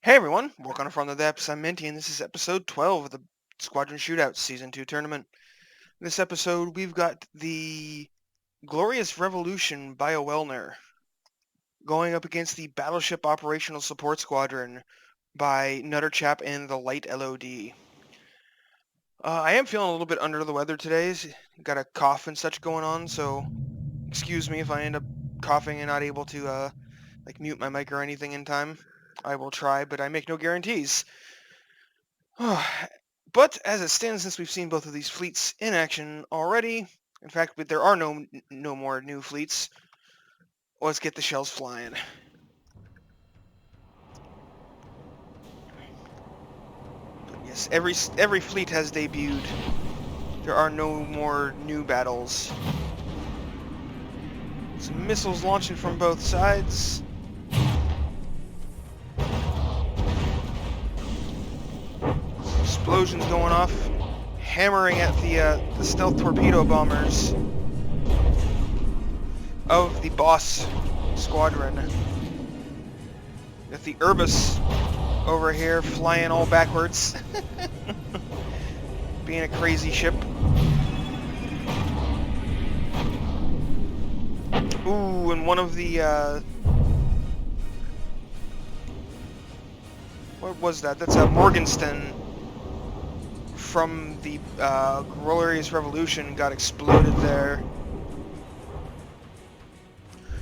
Hey everyone, welcome to From the Depths. I'm Minty, and this is episode 12 of the Squadron Shootout Season 2 tournament. In this episode, we've got the Glorious Revolution Biowellner going up against the Battleship Operational Support Squadron by Nutterchap and the Light LOD. I am feeling a little bit under the weather today. Got a cough and such going on, so excuse me if I end up coughing and not able to mute my mic or anything in time. I will try, but I make no guarantees. But as it stands, since we've seen both of these fleets in action already, in fact, there are no more new fleets. Let's get the shells flying. But yes, every fleet has debuted. There are no more new battles. Some missiles launching from both sides. Explosions going off, hammering at the stealth torpedo bombers of the boss squadron. Got the Urbis over here flying all backwards, being a crazy ship. Ooh, and one of the what was that? That's a Morgenstern from the Glorious Revolution got exploded there.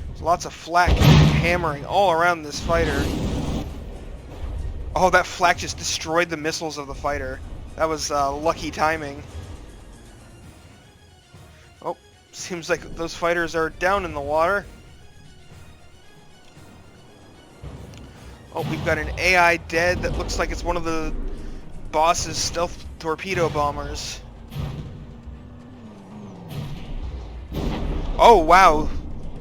There's lots of flak hammering all around this fighter. Oh, that flak just destroyed the missiles of the fighter. That was lucky timing. Oh, seems like those fighters are down in the water. Oh, we've got an AI dead that looks like it's one of the boss's stealth torpedo bombers. Oh, wow.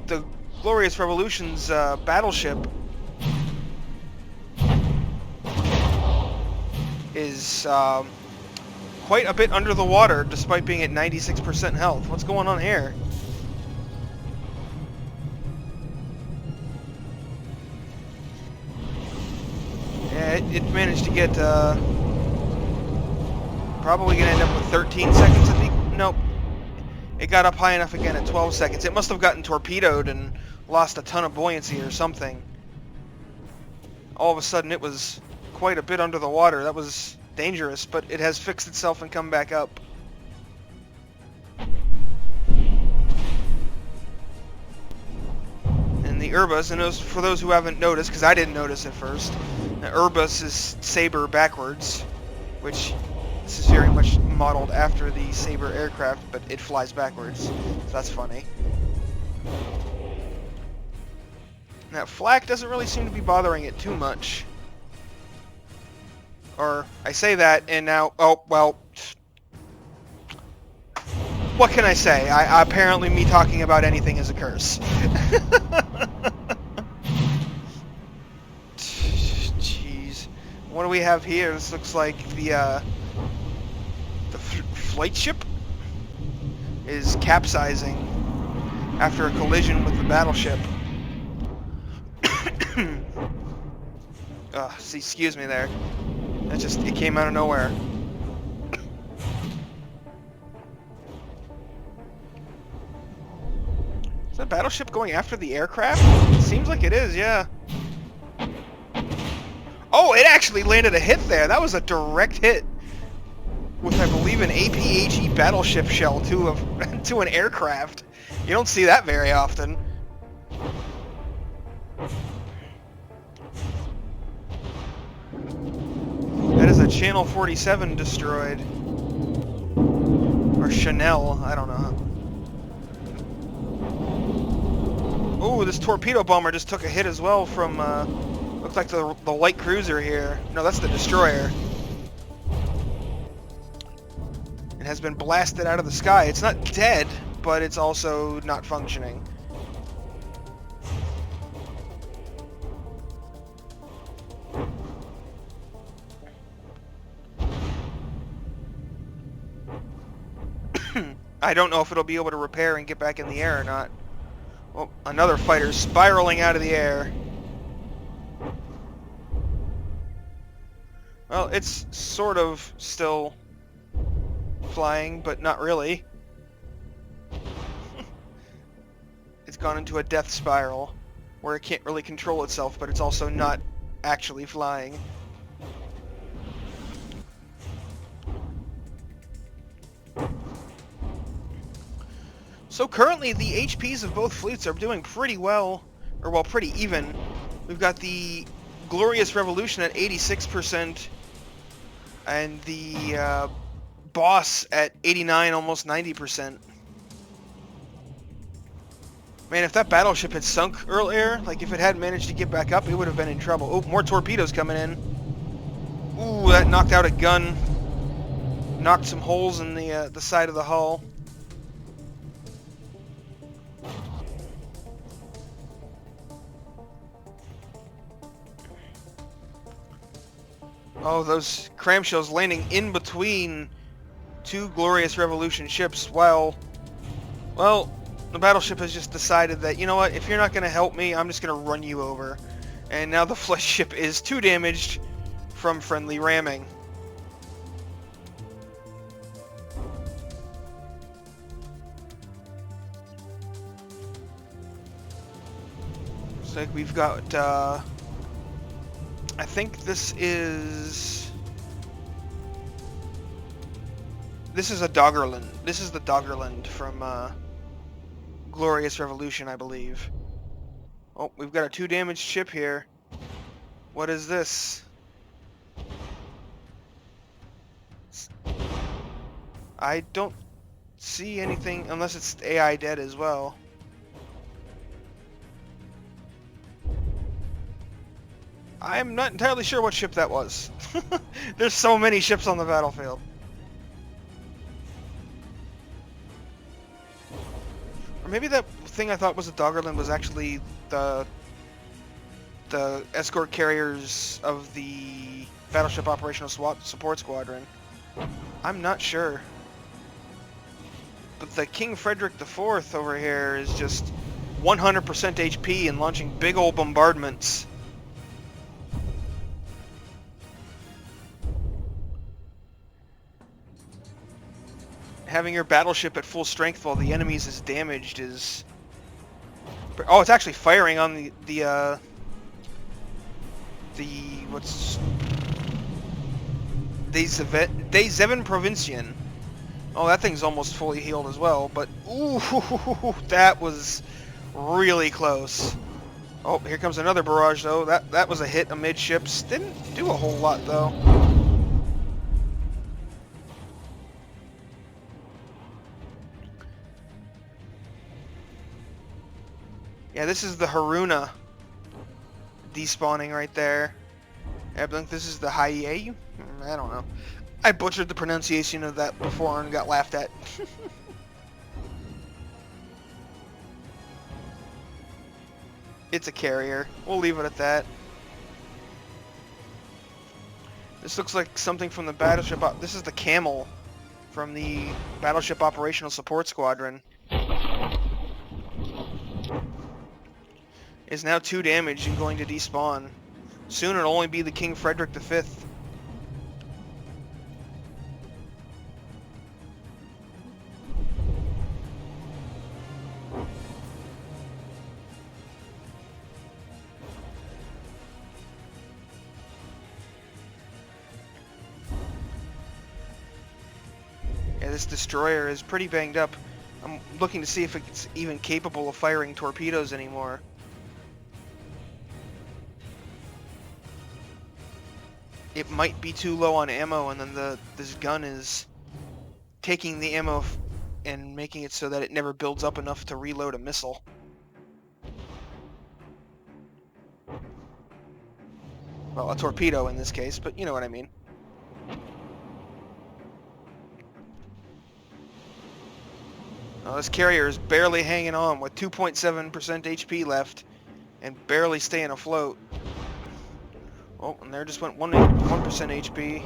The Glorious Revolution's battleship is quite a bit under the water despite being at 96% health. What's going on here? Yeah, it managed to get probably gonna end up with 13 seconds at the... Nope. It got up high enough again at 12 seconds. It must have gotten torpedoed and lost a ton of buoyancy or something. All of a sudden it was quite a bit under the water. That was dangerous, but it has fixed itself and come back up. And the Urbis, and for those who haven't noticed, because I didn't notice at first, the Urbis is Sabre backwards, which this is very much modeled after the Sabre aircraft, but it flies backwards, so that's funny. That flak doesn't really seem to be bothering it too much. Or, I say that, and now, oh, well, what can I say? Apparently me talking about anything is a curse. Jeez. What do we have here? This looks like the flight ship is capsizing after a collision with the battleship. See, excuse me there. It came out of nowhere. Is that battleship going after the aircraft? It seems like it is, yeah. Oh, it actually landed a hit there. That was a direct hit with, I believe, an APHE battleship shell to an aircraft. You don't see that very often. That is a Channel 47 destroyed. Or Chanel, I don't know. Oh, this torpedo bomber just took a hit as well from, looks like the light cruiser here. No, that's the destroyer. It has been blasted out of the sky. It's not dead, but it's also not functioning. I don't know if it'll be able to repair and get back in the air or not. Well, another fighter spiraling out of the air. Well, it's sort of still flying, but not really. It's gone into a death spiral where it can't really control itself, but it's also not actually flying. So currently the HPs of both fleets are doing pretty well, or well, pretty even. We've got the Glorious Revolution at 86%, and the Boss at 89, almost 90%. Man, if that battleship had sunk earlier, like if it hadn't managed to get back up, it would have been in trouble. Oh, more torpedoes coming in. Ooh, that knocked out a gun. Knocked some holes in the side of the hull. Oh, those cramshells landing in between two Glorious Revolution ships while, well, the battleship has just decided that, you know what, if you're not going to help me, I'm just going to run you over. And now the flesh ship is 2 damaged from friendly ramming. Looks like we've got, I think this is a Doggerland. This is the Doggerland from Glorious Revolution, I believe. Oh, we've got a 2 damaged ship here. What is this? I don't see anything unless it's AI dead as well. I'm not entirely sure what ship that was. There's so many ships on the battlefield. Or maybe that thing I thought was a Doggerland was actually the escort carriers of the Battleship Operational Support Squadron. I'm not sure. But the King Frederick IV over here is just 100% HP and launching big old bombardments. Having your battleship at full strength while the enemy's is damaged is... Oh, it's actually firing on the what's... De Zeven Provincian. Oh, that thing's almost fully healed as well, but ooh, that was really close. Oh, here comes another barrage though. That was a hit amidships. Didn't do a whole lot though. Yeah, this is the Haruna despawning right there. I think this is the Haie. I don't know. I butchered the pronunciation of that before and got laughed at. It's a carrier. We'll leave it at that. This looks like something from the battleship. This is the Camel from the Battleship Operational Support Squadron. Is now 2 damaged and going to despawn. Soon it'll only be the King Frederick V. Yeah, this destroyer is pretty banged up. I'm looking to see if it's even capable of firing torpedoes anymore. It might be too low on ammo, and then this gun is taking the ammo and making it so that it never builds up enough to reload a missile. Well, a torpedo in this case, but you know what I mean. Now, this carrier is barely hanging on with 2.7% HP left and barely staying afloat. Oh, and there just went 1% HP.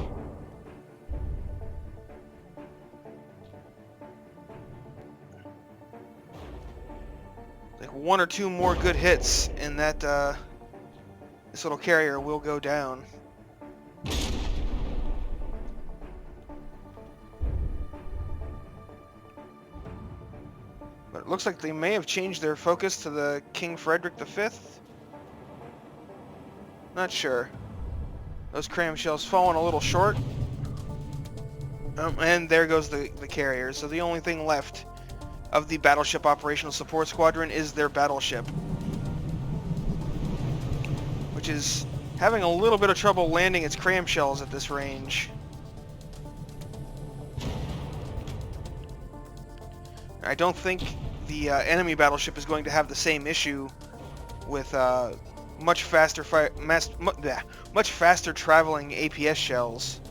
Like 1 or 2 more good hits, and that this little carrier will go down. But it looks like they may have changed their focus to the King Frederick V. Not sure. Those cram shells falling a little short. And there goes the carrier. So the only thing left of the Battleship Operational Support Squadron is their battleship, which is having a little bit of trouble landing its cram shells at this range. I don't think the enemy battleship is going to have the same issue with much faster traveling APS shells.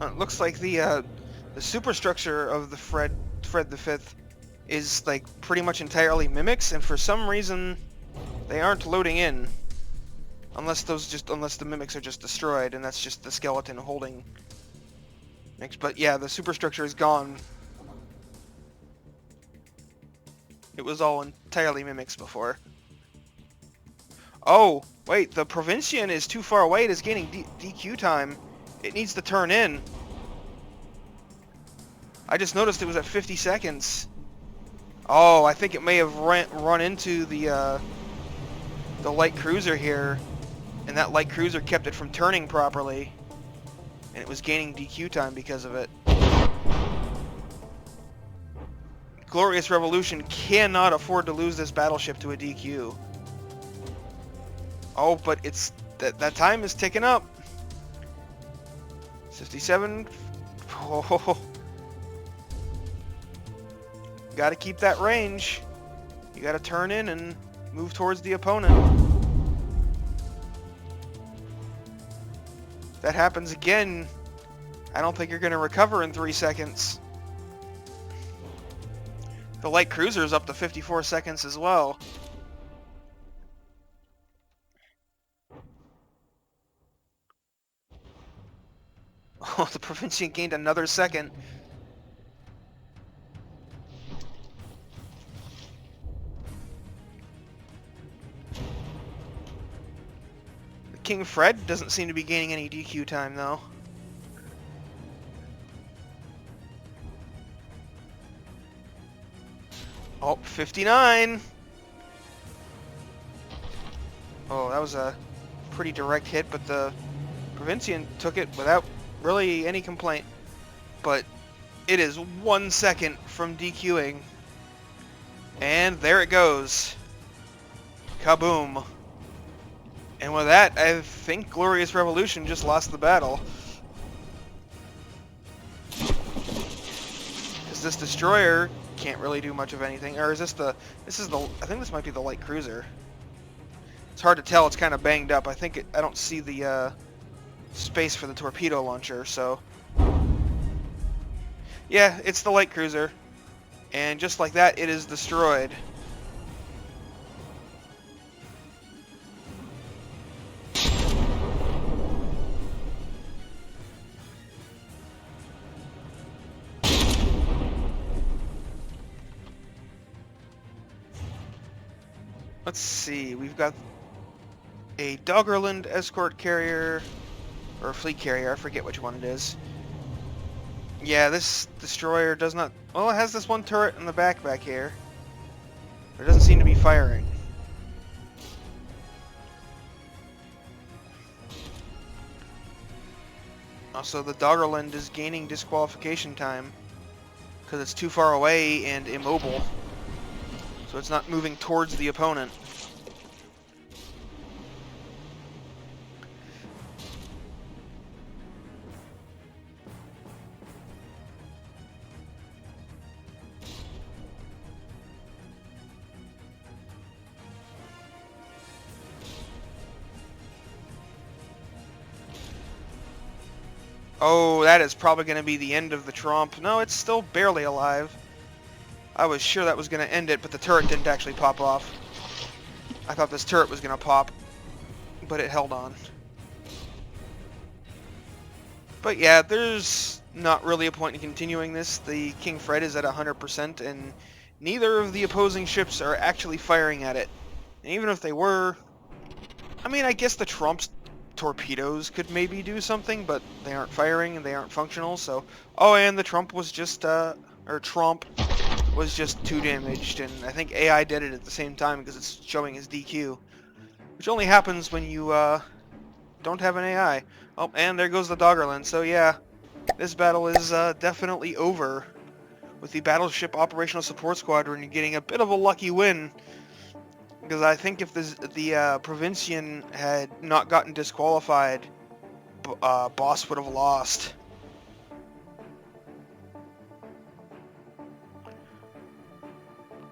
It looks like the superstructure of the Fred V is like pretty much entirely mimics, and for some reason they aren't loading in, unless the mimics are just destroyed, and that's just the skeleton holding mix. But yeah, the superstructure is gone. It was all entirely mimics before. Oh wait, the Provincian is too far away. It is gaining DQ time. It needs to turn in. I just noticed it was at 50 seconds. Oh, I think it may have run into the light cruiser here, and that light cruiser kept it from turning properly, and it was gaining DQ time because of it. Glorious Revolution cannot afford to lose this battleship to a DQ. Oh, but it's that time is ticking up. 57. Oh. You gotta keep that range. You gotta turn in and move towards the opponent. If that happens again, I don't think you're gonna recover in 3 seconds. The light cruiser is up to 54 seconds as well. Oh, the Provincian gained another second. The King Fred doesn't seem to be gaining any DQ time, though. Oh, 59! Oh, that was a pretty direct hit, but the Provincian took it without really any complaint. But it is 1 second from DQing. And there it goes. Kaboom. And with that, I think Glorious Revolution just lost the battle. Because this destroyer can't really do much of anything. Or is this the... I think this might be the light cruiser. It's hard to tell, it's kind of banged up. I don't see the space for the torpedo launcher, so... Yeah, it's the light cruiser. And just like that, it is destroyed. Let's see, we've got a Doggerland escort carrier, or a fleet carrier, I forget which one it is. Yeah, this destroyer does not... Well, it has this one turret in the back here. But it doesn't seem to be firing. Also, the Doggerland is gaining disqualification time because it's too far away and immobile. So it's not moving towards the opponent. Oh, that is probably going to be the end of the Tromp. No, it's still barely alive. I was sure that was going to end it, but the turret didn't actually pop off. I thought this turret was going to pop, but it held on. But yeah, there's not really a point in continuing this. The King Fred is at 100%, and neither of the opposing ships are actually firing at it. And even if they were, I mean, I guess the Trump's torpedoes could maybe do something, but they aren't firing and they aren't functional, so... Oh, and the Trump was just, Trump was just too damaged, and I think AI did it at the same time because it's showing his DQ. Which only happens when you, don't have an AI. Oh, and there goes the Doggerland, so yeah, this battle is, definitely over, with the Battleship Operational Support Squadron getting a bit of a lucky win. Because I think if the Provincian had not gotten disqualified, Boss would have lost.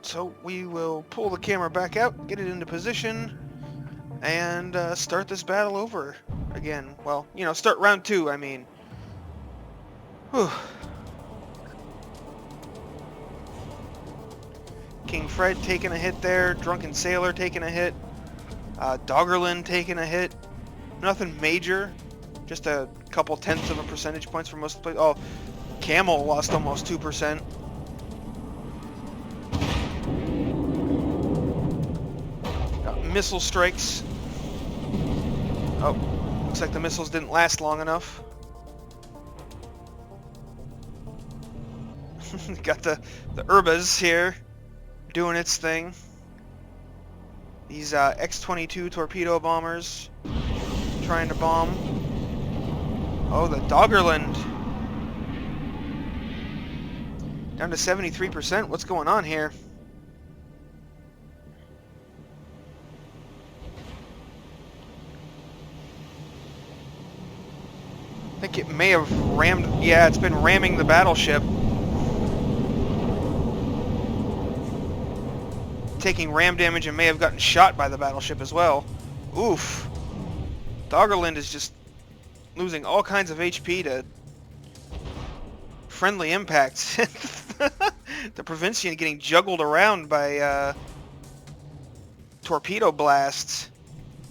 So we will pull the camera back out, get it into position, and start this battle over again. Well, you know, start round 2, I mean. Whew. King Fred taking a hit there, Drunken Sailor taking a hit, Doggerland taking a hit. Nothing major, just a couple tenths of a percentage points for most of the players. Oh, Camel lost almost 2%. Got missile strikes. Oh, looks like the missiles didn't last long enough. Got the Urbas here doing its thing. These X-22 torpedo bombers trying to bomb. Oh, the Doggerland down to 73%. What's going on here? I think it may have rammed. Yeah, it's been ramming the battleship. Taking ram damage and may have gotten shot by the battleship as well. Oof. Doggerland is just losing all kinds of HP to friendly impacts. The Provincian getting juggled around by torpedo blasts,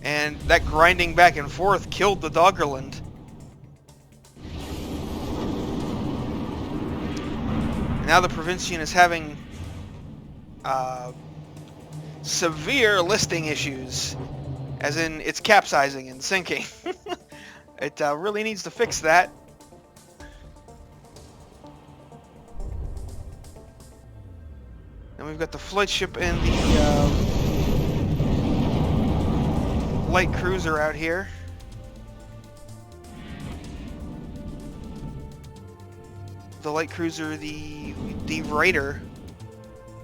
and that grinding back and forth killed the Doggerland. Now the Provincian is having severe listing issues, as in it's capsizing and sinking. It really needs to fix that. And we've got the flight ship and the light cruiser out here. The light cruiser, the Raider,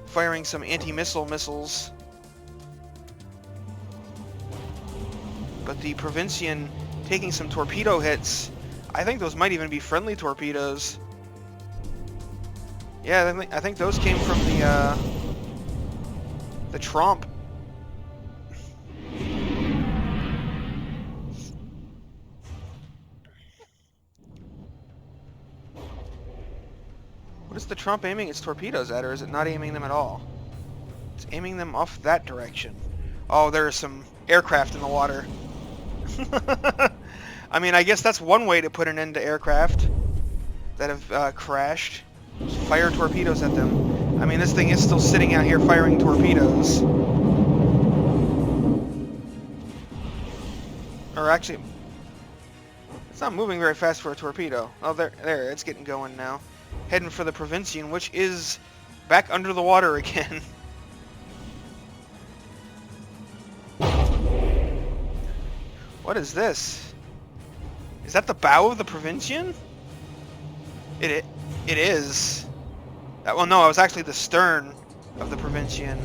firing some anti-missile missiles. But the Provincian taking some torpedo hits. I think those might even be friendly torpedoes. Yeah, I think those came from the Trump. What is the Trump aiming its torpedoes at, or is it not aiming them at all? It's aiming them off that direction. Oh, there are some aircraft in the water. I mean, I guess that's one way to put an end to aircraft that have crashed. Just fire torpedoes at them. I mean, this thing is still sitting out here firing torpedoes. Or actually, it's not moving very fast for a torpedo. Oh, there, it's getting going now. Heading for the Provincian, which is back under the water again. What is this? Is that the bow of the Provincian? It is. Well, no, it was actually the stern of the Provincian,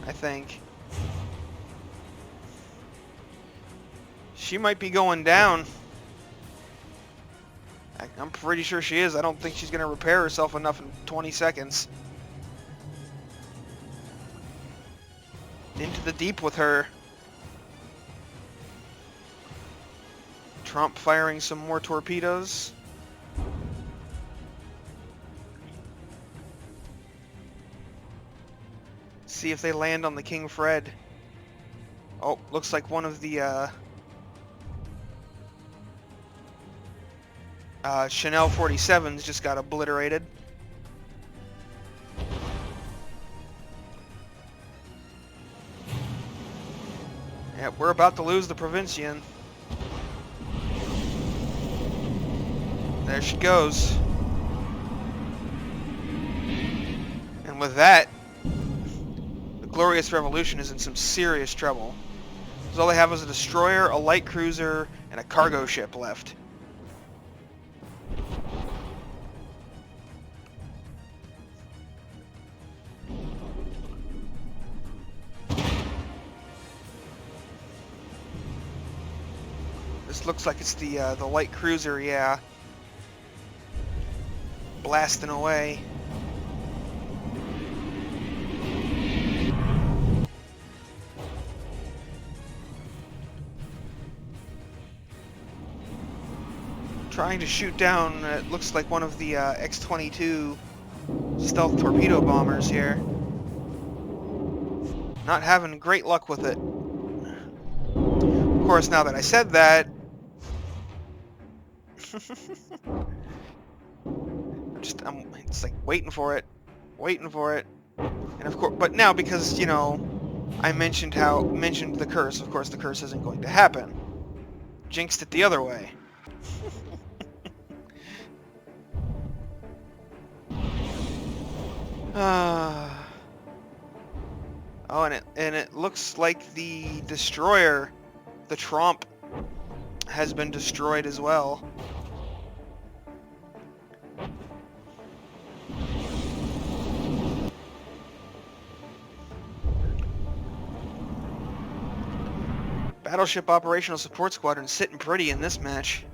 I think. She might be going down. I'm pretty sure she is. I don't think she's going to repair herself enough in 20 seconds. Into the deep with her. Trump firing some more torpedoes. See if they land on the King Fred. Oh, looks like one of the Chanel 47s just got obliterated. Yeah, we're about to lose the Provincian. There she goes. And with that, the Glorious Revolution is in some serious trouble. Because all they have is a destroyer, a light cruiser, and a cargo ship left. This looks like it's the light cruiser, yeah. Blasting away. Trying to shoot down, it looks like one of the X-22 stealth torpedo bombers here. Not having great luck with it. Of course, now that I said that, it's like waiting for it, and of course, but now because you know, I mentioned the curse. Of course, the curse isn't going to happen. Jinxed it the other way. Oh, and it looks like the destroyer, the Tromp, has been destroyed as well. Battleship Operational Support Squadron sitting pretty in this match.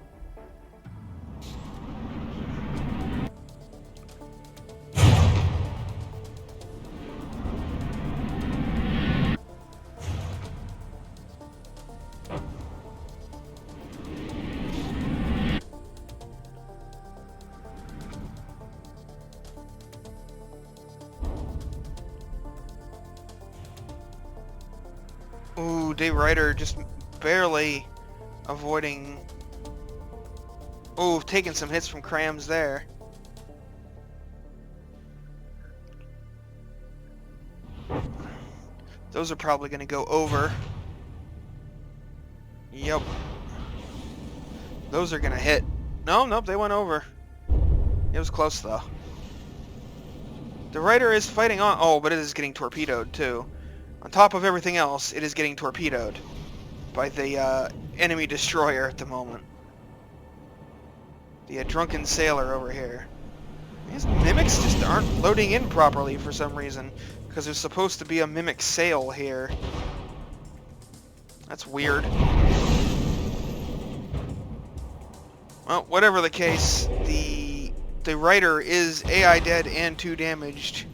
Ooh, Dave Ryder just barely avoiding... Ooh, taking some hits from Crams there. Those are probably going to go over. Yep. Those are going to hit. Nope, they went over. It was close, though. The Ryder is fighting on... Oh, but it is getting torpedoed, too. On top of everything else, it is getting torpedoed by the enemy destroyer at the moment. The drunken sailor over here. These mimics just aren't loading in properly for some reason, because there's supposed to be a mimic sail here. That's weird. Well, whatever the case, the Ryder is AI dead and 2 damaged,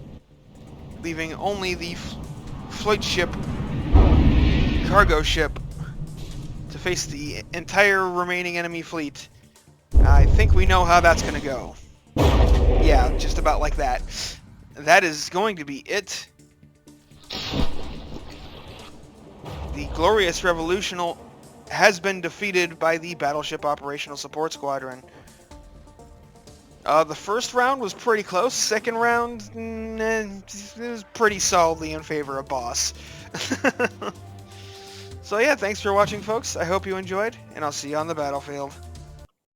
leaving only the flight ship, cargo ship, to face the entire remaining enemy fleet. I think we know how that's going to go. Yeah, just about like that. That is going to be it. The Glorious Revolution has been defeated by the Battleship Operational Support Squadron. The first round was pretty close. Second round, it was pretty solidly in favor of Boss. So yeah, thanks for watching, folks. I hope you enjoyed, and I'll see you on the battlefield.